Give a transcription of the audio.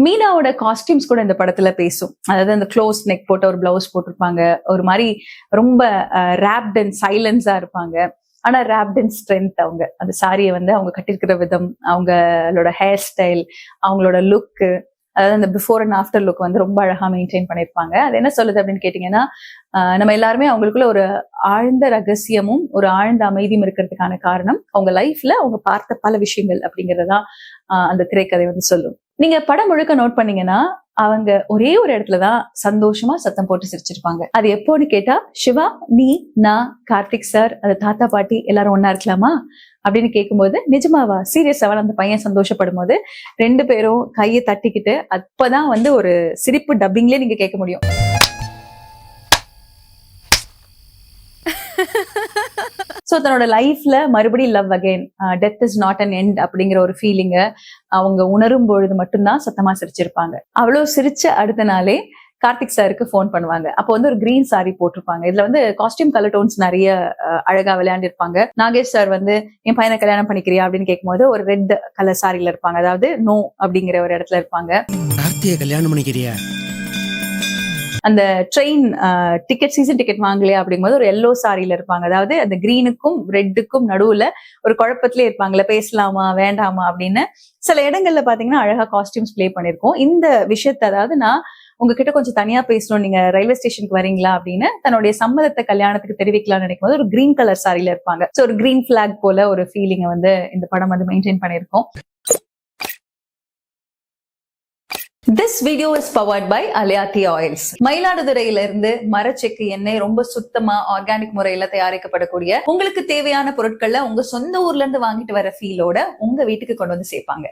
மீனாவோட costumes கூட இந்த படத்துல பேசும். அதாவது அந்த க்ளோஸ் நெக் போட்ட ஒரு பிளவுஸ் போட்டிருப்பாங்க. ஒரு மாதிரி ரொம்ப ராப்ட் அண்ட் சைலன்ஸா இருப்பாங்க. ஆனா ராப்ட் அண்ட் ஸ்ட்ரென்த் அவங்க. அந்த சாரியை வந்து அவங்க கட்டிருக்கிற விதம், அவங்களோட ஹேர் ஸ்டைல், அவங்களோட லுக்கு, அதாவது அந்த பிஃபோர் அண்ட் ஆஃப்டர் லுக் வந்து ரொம்ப அழகா மெயின்டைன் பண்ணிருப்பாங்க. அது என்ன சொல்லுது அப்படின்னு கேட்டீங்கன்னா, நம்ம எல்லாருமே அவங்களுக்குள்ள ஒரு ஆழ்ந்த ரகசியமும் ஒரு ஆழ்ந்த அமைதியும் இருக்கிறதுக்கான காரணம் அவங்க லைஃப்ல அவங்க பார்த்த பல விஷயங்கள் அப்படிங்கறதுதான் அந்த திரைக்கதை வந்து சொல்லும். நீங்க படம் முழுக்க நோட் பண்ணீங்கன்னா அவங்க ஒரே ஒரு இடத்துலதான் சந்தோஷமா சத்தம் போட்டு சிரிச்சிருப்பாங்க. அது எப்போன்னு கேட்டா, சிவா, நீ, நான், கார்த்திக் சார், அது தாத்தா பாட்டி எல்லாரும் ஒன்னா இருக்கலாமா அப்படின்னு கேட்கும்போது, நிஜமாவா, சீரியஸாவா அந்த பையன் சந்தோஷப்படும் போது 2 பேரும் கையை தட்டிக்கிட்டு அப்பதான் வந்து ஒரு சிரிப்பு டப்பிங்லயே நீங்க கேட்க முடியும். சோ தன்னோட லைஃப்ல மறுபடியும் love again, death is not an end அப்படிங்கிற ஒரு ஃபீலிங்க அவங்க உணரும் பொழுது மட்டும்தான் சத்தமா சிரிச்சிருப்பாங்க. அவ்வளவு சிரிச்ச அடுத்த நாளே கார்த்திக் சாருக்கு போன் பண்ணுவாங்க. அப்போ வந்து ஒரு கிரீன் சாரி போட்டிருப்பாங்க. இதுல வந்து காஸ்டியூம் கலர் டோன்ஸ் நிறைய அழகா விளையாண்டு இருப்பாங்க. நாகேஷ் சார் வந்து என் பையனை கல்யாணம் பண்ணிக்கிறியா அப்படின்னு கேட்கும்போது ஒரு ரெட் கலர் சாரியில இருப்பாங்க. அதாவது நோ அப்படிங்கிற ஒரு இடத்துல இருப்பாங்க. கல்யாணம் பண்ணிக்கிறியா? அந்த ட்ரெயின் டிக்கெட், சீசன் டிக்கெட் வாங்கலையா அப்படிங்கும்போது ஒரு எல்லோ சாரியில இருப்பாங்க. அதாவது அந்த கிரீனுக்கும் ரெட்டுக்கும் நடுவுல ஒரு குழப்பத்திலே இருப்பாங்கல்ல, பேசலாமா வேண்டாமா அப்படின்னு. சில இடங்கள்ல பாத்தீங்கன்னா அழகா காஸ்டியூம்ஸ் பிளே பண்ணிருக்கோம். இந்த விஷயத்த, அதாவது நான் உங்ககிட்ட கொஞ்சம் தனியா பேசணும், நீங்க ரயில்வே ஸ்டேஷனுக்கு வரீங்களா அப்படின்னு தன்னுடைய சம்மதத்தை கல்யாணத்துக்கு தெரிவிக்கலாம்னு நினைக்கும் போது ஒரு கிரீன் கலர் சாரியில இருப்பாங்க. சோ ஒரு கிரீன் பிளாக் போல ஒரு ஃபீலிங்க வந்து இந்த படம் வந்து மெயின்டைன் பண்ணிருக்கோம். This video is powered by Alayati Oils. மயிலாடுதுறையில இருந்து மரச்செக்கு எண்ணெய் ரொம்ப சுத்தமா ஆர்கானிக் முறையில தயாரிக்கப்படக்கூடிய உங்களுக்கு தேவையான பொருட்களை உங்க சொந்த ஊர்ல இருந்து வாங்கிட்டு வர ஃபீலோட உங்க வீட்டுக்கு கொண்டு வந்து சேர்ப்பாங்க.